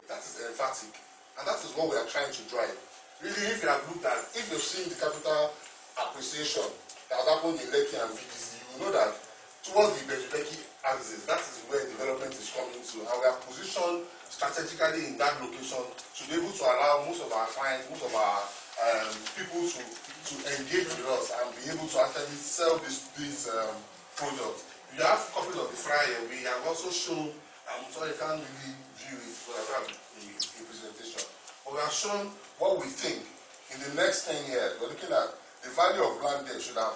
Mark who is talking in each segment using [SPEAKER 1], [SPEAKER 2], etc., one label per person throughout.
[SPEAKER 1] That is emphatic, and that is what we are trying to drive. Really, if you have looked at, if you've seen the capital appreciation that has happened in Lekki and VDC, you will know that towards the Lekki axis, that is where development is coming to, and we are positioned strategically in that location to be able to allow most of our clients, most of our people to engage with us and be able to actually sell this product. You have copies of the flyer. We have also shown, I'm sorry I can't really view it, but I have a presentation. But we have shown what we think in the next 10 years. We're looking at the value of land there should have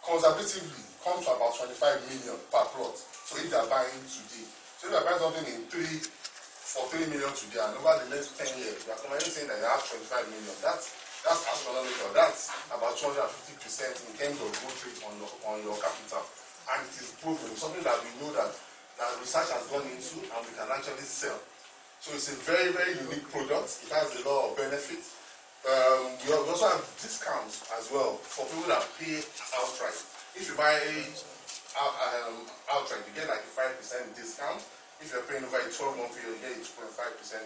[SPEAKER 1] conservatively come to about 25 million per plot. So if they are buying today, so if they are buying something for 3 million today, and over the next 10 years, we are currently saying that you have 25 million. That's astronomical. That's about 250% in terms of growth rate on your capital. And it is proven, something that we know that research has gone into and we can actually sell. So it's a very, very unique product. It has a lot of benefits. We also have discounts as well for people that pay outright. If you buy outright, you get like a 5% discount. If you're paying over a 12-month period, you get a 2.5%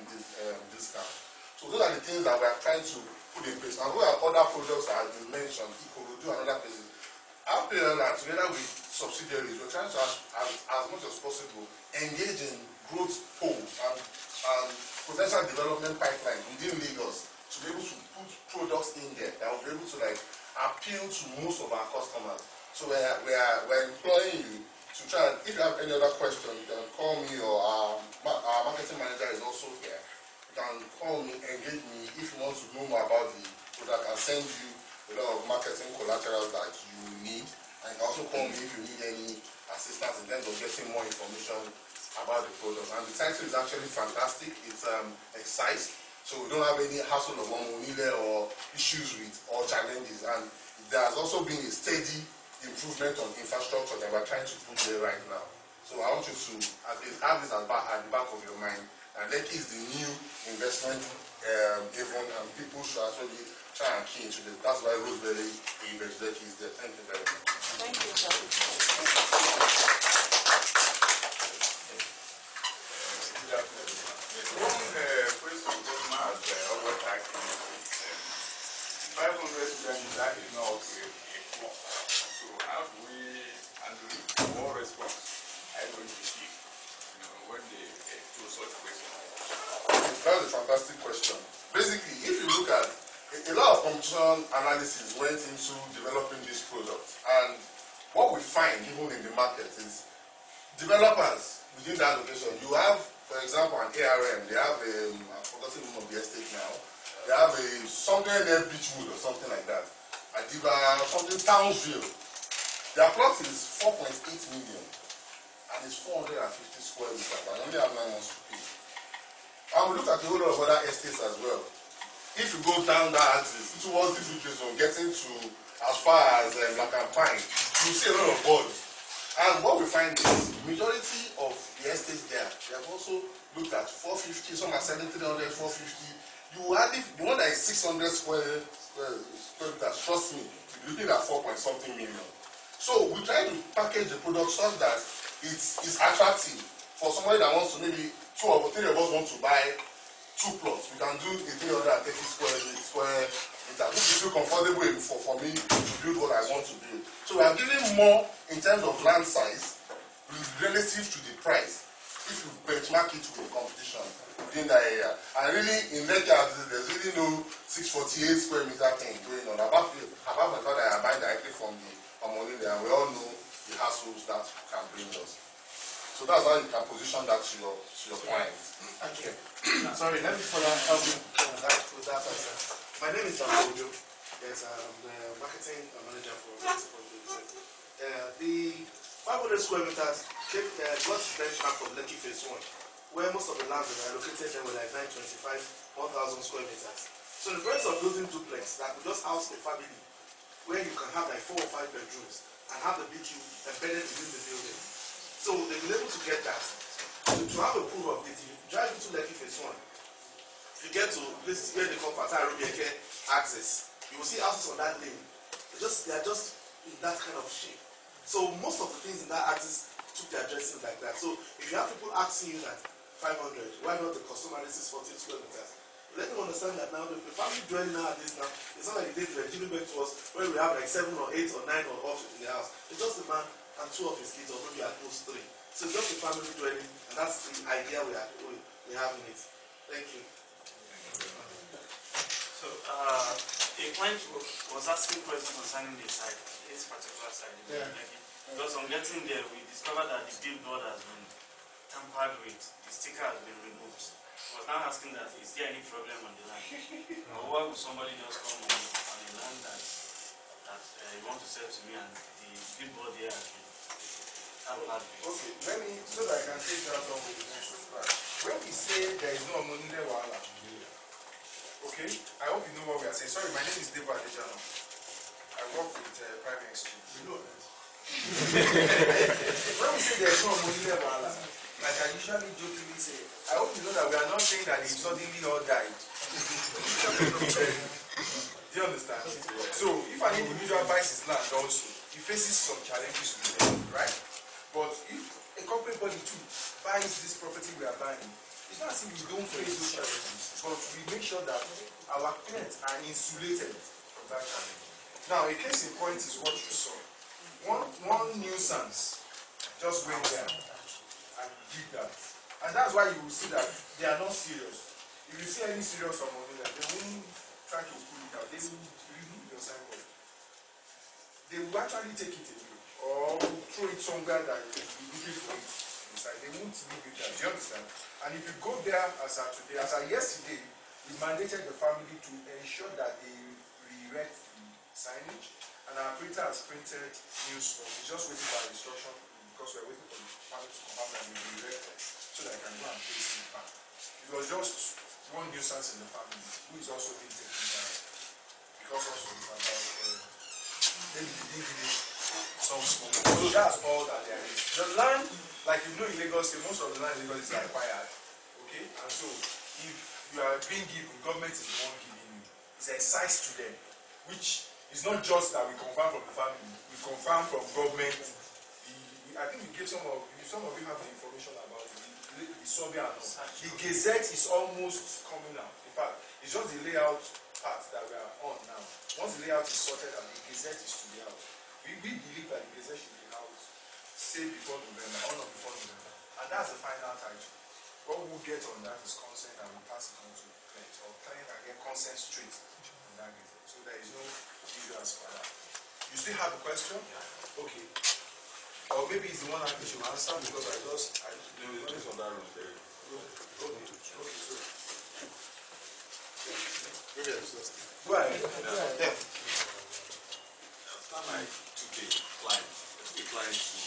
[SPEAKER 1] discount. So those are the things that we are trying to put in place. And we have other products that have been mentioned, Ikorodu and other places. Our PL, together with subsidiaries, we're trying to, as much as possible, engage in growth polls and potential development pipeline within Lagos to be able to put products in there that will be able to appeal to most of our customers. So we're employing you to try. If you have any other question, you can call me, or our marketing manager is also here. You can call me, engage me if you want to know more about the product. I'll send you a lot of marketing collateral that you need. And you can also call me if you need any assistance in terms of getting more information about the product. And the title is actually fantastic. It's excised, so we don't have any hassle of monile or issues with or challenges. And there has also been a steady improvement on infrastructure that we're trying to put there right now. So I want you to at least have this at the back of your mind. And Lekki is the new investment haven, and people should actually try and key into this. That's why Roseberry Lekki is there. Thank you very much.
[SPEAKER 2] Thank you, sir.
[SPEAKER 3] Question Government has always asked me, 500 students, that is not a form. So how do we handle it? What response are you going to give when they do such questions?
[SPEAKER 1] That's a fantastic question. Basically, if you look at a lot of competition analysis went into developing this product, and what we find even in the market is developers within that location. You have, for example, an ARM. They have I've forgotten the name of the estate now. They have something near Beachwood or something like that. Adiba, something Townsville. Their plot is 4.8 million, and it's 450 square meters. I only have 9 months to pay. And we look at a whole lot of other estates as well. If you go down that axis towards the food zone, getting to as far as Black and Pine, you see a lot of boards. And what we find is majority of the estates there, they have also looked at 450, some are selling 300, 450. You hardly, the one that is 600 square meters, trust me, you're looking at 4-point-something million. So we try to package the product such that it's attractive for somebody that wants to, maybe 2 or 3 of us want to buy 2 plots. We can do a 330 square meter, which is feel comfortable for me to build what I want to build. So we are giving more in terms of land size relative to the price if you benchmark it with the competition within that area. And really, in Lekki, there's really no 648 square meter thing going on. Apart from the fact that I buy directly from the Omolile, and we all know the hassles that can bring us. So that's how you can position that to your client.
[SPEAKER 4] Thank you. Sorry, let me follow up with that answer. My name is Agbowa-Ikorodu. Yes, I'm the marketing manager for Multipurpose. The 500 square meters got benchmark from Lekki Phase 1, where most of the lands that are located there were like 925, 1,000 square meters. So in the process of building duplex that will just house a family, where you can have like 4 or 5 bedrooms and have the BQ embedded within the building. So they've been able to get that. To have a proof of it, you drive into Lekki Phase 1. If you get to places where they call Part4 access, you will see houses on that lane. They are just in that kind of shape. So most of the things in that axis took their dressing like that. So if you have people asking you that 500. Why not the customary 640 square meters? Let them understand that now the family dwelling nowadays now, it's not like the days we are giving back to us when we have like 7 or 8 or 9 or off in the house. It's just a man and 2 of his kids, or maybe at most 3. So it's just a family dwelling, and that's the idea we have in it. Thank you.
[SPEAKER 2] So a client was asking questions concerning the site, this particular site.
[SPEAKER 4] Yeah.
[SPEAKER 2] Because on getting there, we discovered that the billboard has been tampered with, the sticker has been removed. I was now asking that, is there any problem on the land? Or why would somebody just come on a land that you want to sell to me and the billboard there has been tampered with?
[SPEAKER 5] Okay, let me, so that I can take that on with the next part. When we say there is no money there, okay, I hope you know what we are saying. Sorry, my name is Debo Adejano. I work with Private Exchange. We know that. When we say there is no money there, like I usually jokingly say, I hope you know that we are not saying that they suddenly all died. Do you understand? So, if an individual buys his land also, he faces some challenges with it, right? But if a corporate body too buys this property we are buying, it's not as if we don't face those challenges, but we make sure that our tenants are insulated from that challenge. Now, a case in point is what you saw. One nuisance just went there and did that. And that's why you will see that they are not serious. If you see any serious from Monila, they won't try to pull it out. They will remove your signboard. They will actually take it away or throw it somewhere that you will be looking for it inside. They won't leave it there. Do you understand? And if you go there as of today, as of yesterday, we mandated the family to ensure that they re-erect the signage, and our printer has printed new stuff. We're just waiting for our instruction because we're waiting for the family to confirm that we re-erected so that I can go and place it back. It was just one nuisance in the family who is also being taken care of because also it's about maybe they didn't give it some smoke. So that's all that there is. The land, like you know in Lagos, most of the land in Lagos is acquired. Okay? And so if you are being given, government is the one giving you. It's excised to them, which is not just that we confirm from the family, we confirm from government. I think we gave some of you have the information about it, the survey and all. The Gazette is almost coming out. In fact, it's just the layout part that we are on now. Once the layout is sorted out, the Gazette is to be out. We believe that the Gazette should be out, say before November, or not before November. And that's the final title. What we'll get on that is consent, and we'll pass it on to client, or client can get consent straight on that Gazette. So there is no issue as far as that. You still have a question? Okay. Or maybe it's the one I should answer because I just
[SPEAKER 3] Based on that room there.
[SPEAKER 5] okay. So
[SPEAKER 4] Maybe I just lost it.
[SPEAKER 5] go ahead.
[SPEAKER 4] Yeah.
[SPEAKER 3] Last time I took a client to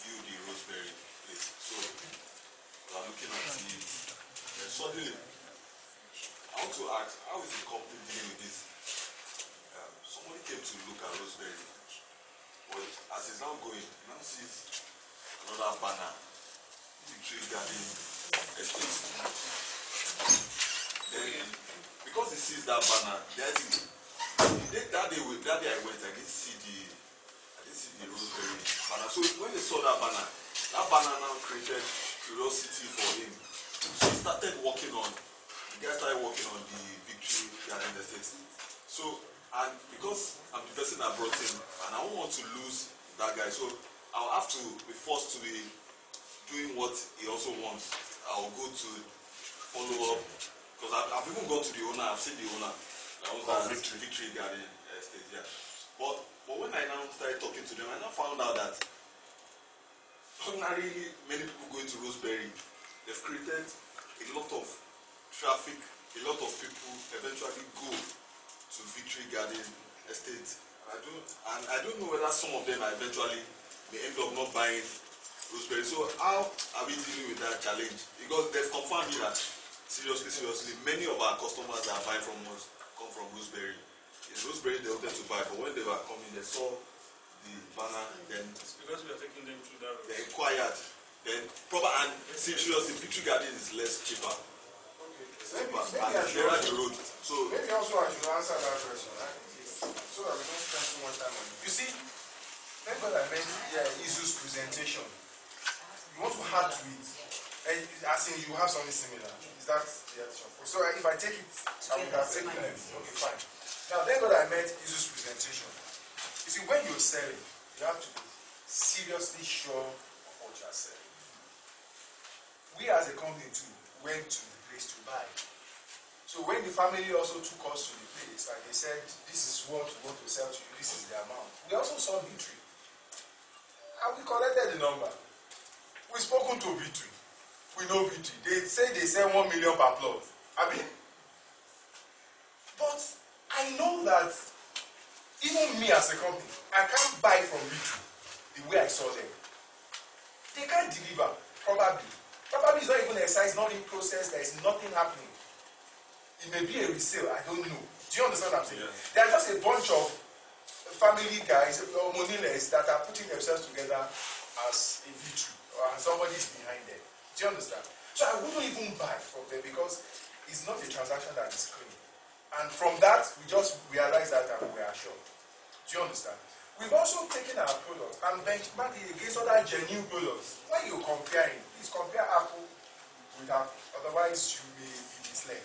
[SPEAKER 3] view the Roseberry place. So we are looking at it. And suddenly, I want to ask, how is the company dealing with this? Somebody came to look at Roseberry. But as he's now going, he now sees another banner, Victory Garden Estate. Then, because he sees that banner, that day I went, I didn't see the Roseberry banner. So when they saw that banner now created curiosity for him. So he started working on, the guy started working on the Victory Garden Estate. So, and because I'm the person that brought him, and I don't want to lose that guy, so I'll have to be forced to be doing what he also wants. I'll go to follow up, because I've even gone to the owner, I've seen the owner. That was that Victory Garden Estate, yeah. But when I now started talking to them, I now found out that ordinarily many people going to Roseberry, they've created a lot of traffic, a lot of people eventually go to Victory Garden Estate. I don't know whether some of them are eventually may end up not buying Roseberry. So how are we dealing with that challenge? Because they've confirmed me that seriously, many of our customers that are buying from us come from Roseberry. In Roseberry they wanted to buy, but when they were coming, they saw the banner, then
[SPEAKER 2] It's because we are taking them through that road.
[SPEAKER 3] they inquired. Then proper and seriously, Victory Garden is less cheaper.
[SPEAKER 5] Okay.
[SPEAKER 3] But
[SPEAKER 5] Maybe I should
[SPEAKER 3] they're at the road. So
[SPEAKER 5] maybe also I should answer that question, right? So that we don't spend too much time on it. You see, thank God I mentioned Izu's presentation. You want to add to it. And as in you have something similar. Is that the addition? So if I take it, I would have taken it. Okay, fine. Now thank God I met Jesus' presentation. You see, when you're selling, you have to be seriously sure of what you're selling. We as a company too went to the place to buy. So when the family also took us to the place and they said, this is what we want to sell to you, this is the amount, we also saw Victory. And we collected the number. We spoken to Victory. We know Victory. They say they sell 1 million per plot. I mean, but I know that even me as a company, I can't buy from Victory the way I saw them. They can't deliver, probably. Probably it's not even a size, not in process, there is nothing happening. It may be a resale, I don't know. Do you understand what I'm saying? Yeah. They are just a bunch of family guys, or moniles, that are putting themselves together as a Victory, and somebody is behind them. Do you understand? So I wouldn't even buy from them because it's not a transaction that is clean. And from that, we just realized that and we are sure. Do you understand? We've also taken our product and benchmarked it against other genuine products. When you're comparing, please compare Apple with Apple. Otherwise, you may be misled.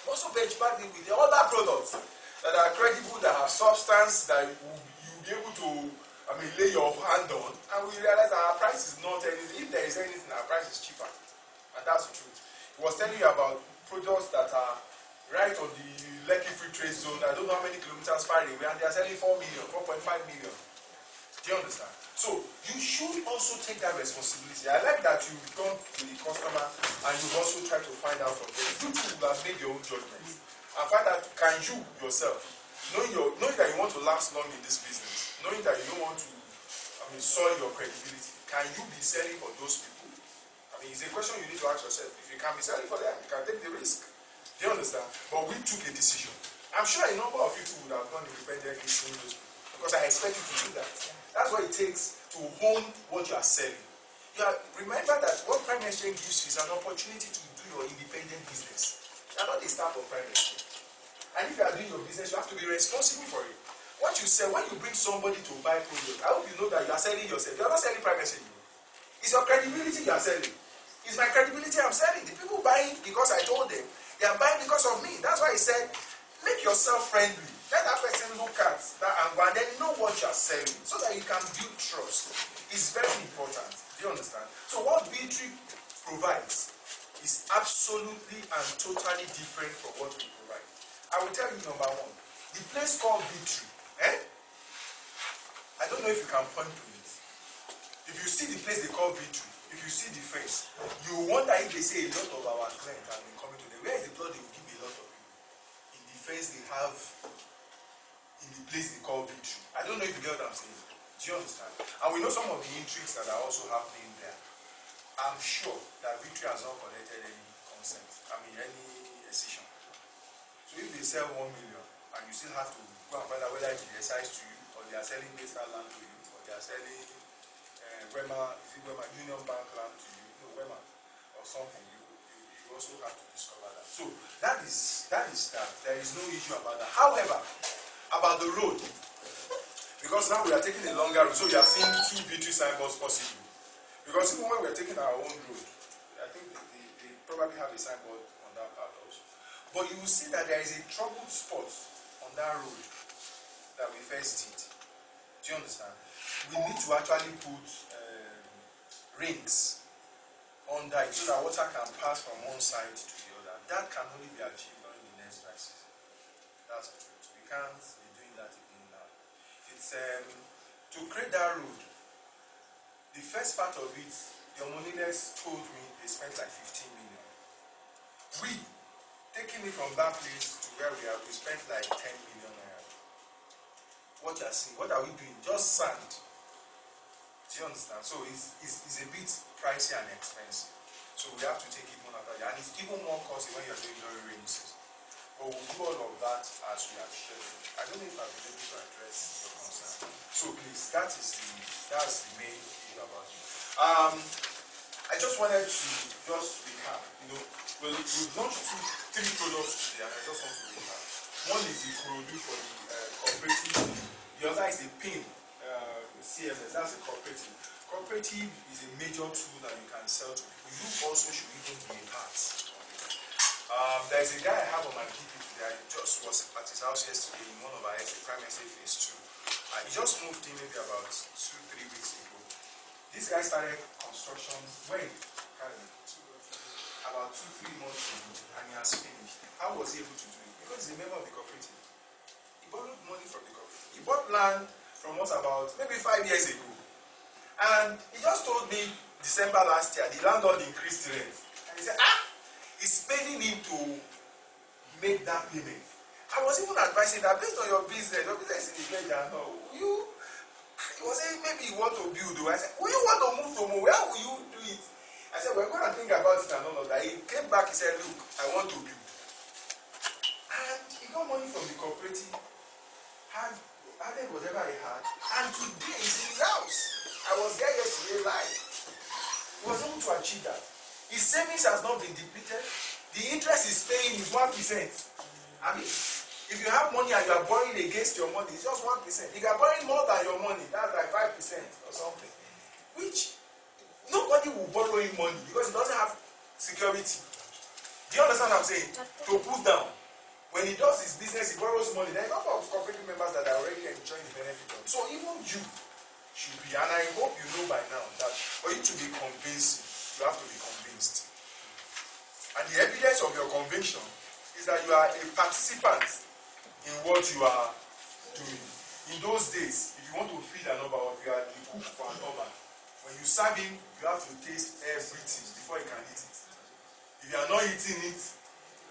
[SPEAKER 5] Also benchmark it with the other products that are credible, that have substance, that you'll be able to, lay your hand on. And we realize that our price is not anything. If there is anything, our price is cheaper. And that's the truth. He was telling you about products that are right on the Lekki Free Trade Zone. I don't know how many kilometers far away, and they are selling 4 million, 4.5 million. Do you understand? So you should also take that responsibility. I like that you've gone to the customer and you've also tried to find out from them. You too will have made your own judgment and find out, can you yourself, knowing that you want to last long in this business, knowing that you don't want to soil your credibility, can you be selling for those people? It's a question you need to ask yourself. If you can be selling for them, you can take the risk. Do you understand? But we took a decision. I'm sure a number of you would have gone independently seeing those people, because I expect you to do that. That's what it takes to hone what you are selling. Remember that what Prime Exchange gives you is an opportunity to do your independent business. You are not the staff of Prime Exchange. And if you are doing your business, you have to be responsible for it. What you sell, when you bring somebody to buy product, I hope you know that you are selling yourself. You are not selling Prime Exchange. It's your credibility you are selling. It's my credibility I'm selling. The people buying because I told them, they are buying because of me. That's why he said, make yourself friendly. Let that person look at that angle and then know what you are selling so that you can build trust. It's very important. Do you understand? So what Victory provides is absolutely and totally different from what we provide. I will tell you number one. The place called Victory, I don't know if you can point to it. If you see the place they call Victory, if you see the face, you wonder if they say a lot of our clients have been coming to them. Where is the blood they will give a lot of people? In the face they have, in the place they call Victory. I don't know if you get what I'm saying. Do you understand? And we know some of the intrigues that are also happening there. I'm sure that Victory has not collected any consent, any decision. So if they sell 1 million and you still have to go and find out whether it is excised to you, or they are selling Baystar land to you, or they are selling Union Bank land to you, Wema, or something, you also have to discover that. So that is that. There is no issue about that. However, about the road, because now we are taking a longer road, so you are seeing 2 Victory signboards possibly. Because even when we are taking our own road, I think they probably have a signboard on that part also. But you will see that there is a troubled spot on that road that we first did. Do you understand? We need to actually put rings under it so that water can pass from one side to the other. That can only be achieved during the next dry season. That's the truth. We can't be doing that again now. It's to create that road. The first part of it, the Omoniles told me they spent like 15 million. We, taking it from that place to where we are, we spent like 10 million naira. What you are seeing, what are we doing? Just sand. Do you understand? So it's a bit pricey and expensive. So we have to take it one after the other. And it's even more costly when you're doing during rainy season. But we'll do all of that as we have scheduled. I don't know if I've been able to address your concern. So please, that's the main issue about it. I just wanted to recap. We've launched 3 products today, and I just want to recap. One is the Ikorodu for the cooperative. The other is the PIN CMS. That's a cooperative. Cooperative is a major tool that you can sell to people. You also should even be a part of it. There's a guy I have on my DP today. I just was at his house yesterday in one of our prime estate phase 2. He just moved in maybe about 2-3 weeks ago. This guy started construction when? About 2-3 months ago, and he has finished. How was he able to do it? Because he's a member of the cooperative. He borrowed money from the cooperative. He bought land from us about maybe 5 years ago. And he just told me December last year, the landlord increased rent. And he said, it's paying him to make that payment. I was even advising that based on your business is in the ledger now. He was saying maybe you want to build. I said, will you want to move to Mo? Where will you do it? I said, we're going to think about it and all of that. He came back, he said, look, I want to build. And he got money from the cooperative, added whatever he had, and today he's in his house. I was there yesterday live. He was able to achieve that. His savings has not been depleted. The interest he's paying is 1%. I mean, if you have money and you are borrowing against your money, it's just 1%. If you are borrowing more than your money, that's like 5% or something. Which nobody will borrow him money because he doesn't have security. Do you understand what I'm saying? To put down. When he does his business, he borrows money. There are a number of cooperative members that are already enjoying the benefit of it. So even you should be, and I hope you know by now that for you to be convincing, you have to be convinced. And the evidence of your conviction is that you are a participant in what you are doing. In those days, if you want to feed an Oba or if you are the cook for an Oba, when you serve him, you have to taste everything before you can eat it. If you are not eating it,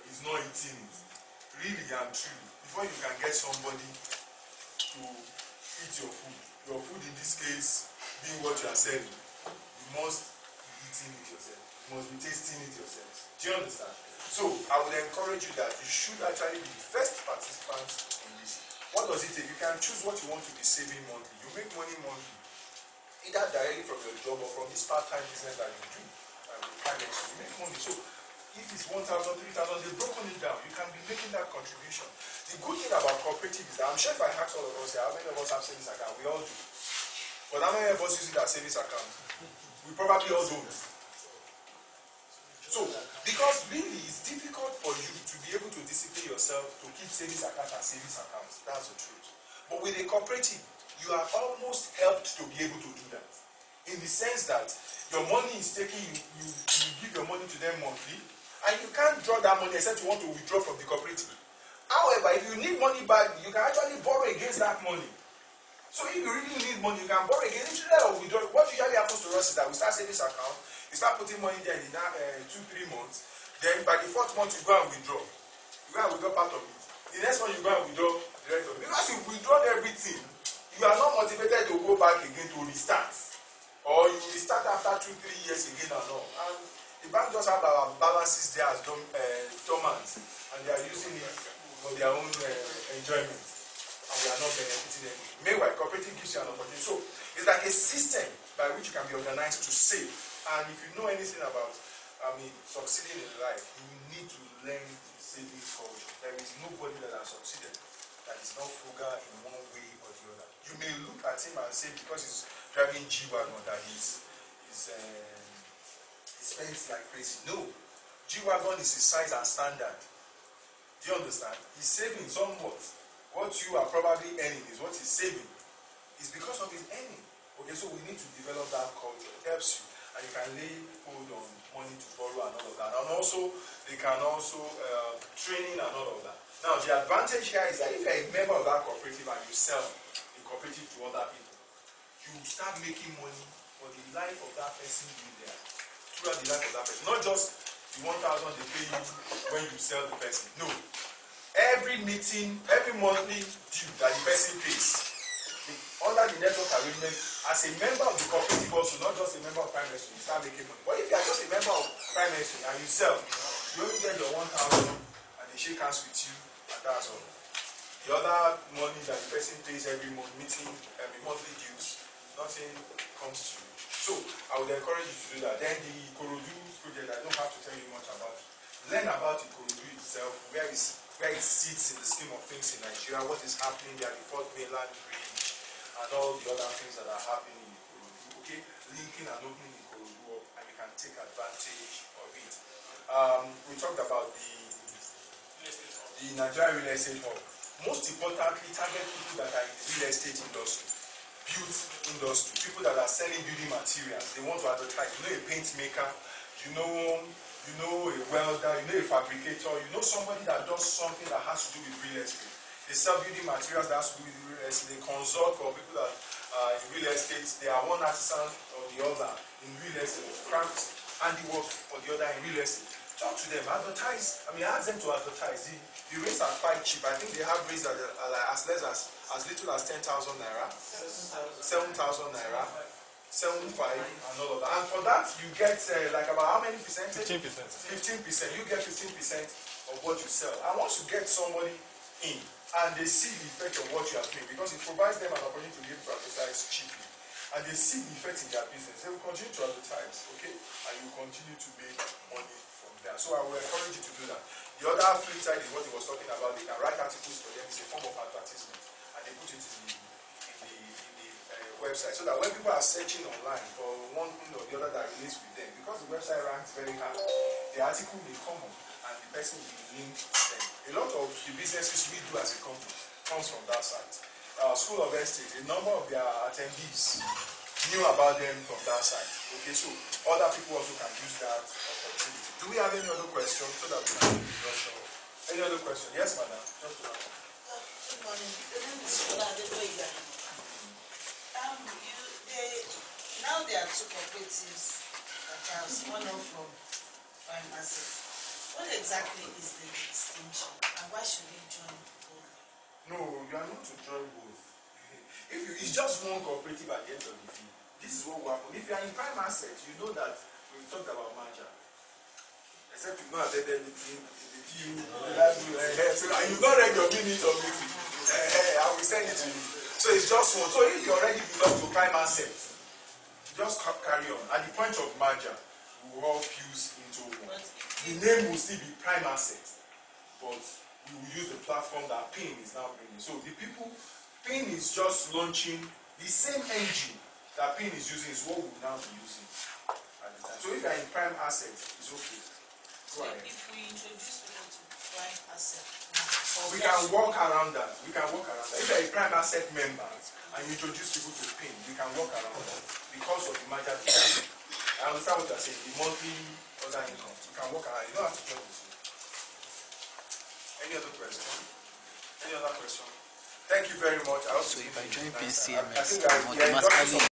[SPEAKER 5] he's not eating it. Really and truly, before you can get somebody to eat your food in this case being what you are selling, you must be eating it yourself. You must be tasting it yourself. Do you understand? So I would encourage you that you should actually be the first participant in this. What does it take? You can choose what you want to be saving monthly. You make money monthly, either directly from your job or from this part-time business that you do. You make money. So if it's 1,000, 3,000, they've broken it down. You can be making that contribution. The good thing about cooperative is that I'm sure if I ask all of us here, how many of us have savings account? We all do. But how many of us use it as savings account? We probably all don't. So, because really it's difficult for you to be able to discipline yourself to keep savings account as savings account. That's the truth. But with a cooperative, you are almost helped to be able to do that. In the sense that your money is taking, you give your money to them monthly, and you can't draw that money except you want to withdraw from the cooperative. However, if you need money back, you can actually borrow against that money. So if you really need money, you can borrow against it or withdraw. What usually happens to us is that we start savings account, you start putting money there in 2-3 months, then by the 4th month you go and withdraw. You go and withdraw part of it. The next one you go and withdraw the rest of it. Because you withdraw everything, you are not motivated to go back again to restart. Or you restart after 2-3 years again and all. And the bank just have our balances there as dormant, and they are using it for their own enjoyment, and we are not benefiting them. Meanwhile, cooperative gives you an opportunity. So it's like a system by which you can be organized to save. And if you know anything about, succeeding in life, you need to learn the saving culture. There is nobody that has succeeded that is not frugal in one way or the other. You may look at him and say because he's driving G-Wagon that he's spends like crazy. No. G-Wagon is his size and standard. Do you understand? He's saving somewhat. What you are probably earning is what he's saving. It's because of his earning. Okay, so we need to develop that culture. It helps you. And you can lay hold on money to borrow and all of that. And also, they can also training and all of that. Now, the advantage here is that if you're a member of that cooperative and you sell the cooperative to other people, you start making money for the life of that person being there. Throughout the life of that person. Not just the 1,000 they pay you when you sell the person. No. Every meeting, every monthly due that the person pays, under the network agreement, as a member of the cooperative also, not just a member of Prime Ministry, you start making money. But if you are just a member of Prime Ministry and you sell, you only get your 1,000 and they shake hands with you, and that's all. The other money that the person pays every month, monthly dues, nothing comes to you. So, I would encourage you to do that. Then the Ikorodu project, I don't have to tell you much about it. Learn about Ikorodu itself, where it sits in the scheme of things in Nigeria, what is happening there, the 4th mainland bridge, and all the other things that are happening in Ikorodu. Okay? linking and opening Ikorodu up, and you can take advantage of it. We talked about the Nigerian real estate hub. Most importantly, target people that are in the real estate industry, built industry, people that are selling building materials. They want to advertise. You know, a paint maker, you know a welder, you know a fabricator, you know somebody that does something that has to do with real estate. They sell building materials that has to do with real estate. They consult for people that are in real estate. They are one artisan or the other in real estate, craft, handiwork or the other in real estate. Talk to them, advertise. I mean, ask them to advertise. The rates are quite cheap. I think they have rates that are like as little as 10,000 naira, 7,000 naira, 7,500 and all of that. And for that, you get like about how many percentage?
[SPEAKER 6] 15%.
[SPEAKER 5] 15%. You get 15% of what you sell. And once you get somebody in and they see the effect of what you are paying, because it provides them an opportunity to be able to advertise cheaply, and they see the effect in their business, they will continue to advertise, okay? And you continue to make money from there. So I will encourage you to do that. The other flip side is what he was talking about. They can write articles for them. It's a form of advertisement, and they put it in the website, so that when people are searching online for one thing or the other that relates with them, because the website ranks very high, the article may come up and the person will be linked to them. A lot of the businesses we do as a company comes from that site. School of Estate, a number of their attendees knew about them from that site. Okay, so other people also can use that opportunity. Do we have any other questions so that we can rush on? Any other question? Yes, madam. Just to
[SPEAKER 7] Good morning. The name is Shola Adeboyega. Now there are two cooperatives that are spun off from Prime Asset. What exactly is the distinction, and why should we join both?
[SPEAKER 5] No, you are not to join both. It's just one cooperative at the end of the day. This is what will happen. If you are in Prime Asset, you know that we talked about merger. Except you've not attended anything in the team. And you've not read your minute of meeting. I will send it to you. So it's just one. So if you already belong to Prime Asset, just carry on. At the point of merger, we will all fuse into one. The name will still be Prime Asset, but we will use the platform that PIN is now bringing. So the people, PIN is just launching the same engine that PIN is using is what we will now be using at the time. So if you are in Prime Asset, it's okay.
[SPEAKER 7] So if we introduce people to Prime Asset,
[SPEAKER 5] we can work around that. We can work around that. If you are a Prime Asset member and you introduce people to PIN, we can work around that because of the merger. I understand what you are saying. The monthly other income, you can work around. You don't have to join this. Any other question? Any other question? Thank you very much. I also
[SPEAKER 6] So if I join
[SPEAKER 5] I think
[SPEAKER 6] PCMS,
[SPEAKER 5] we are in the end of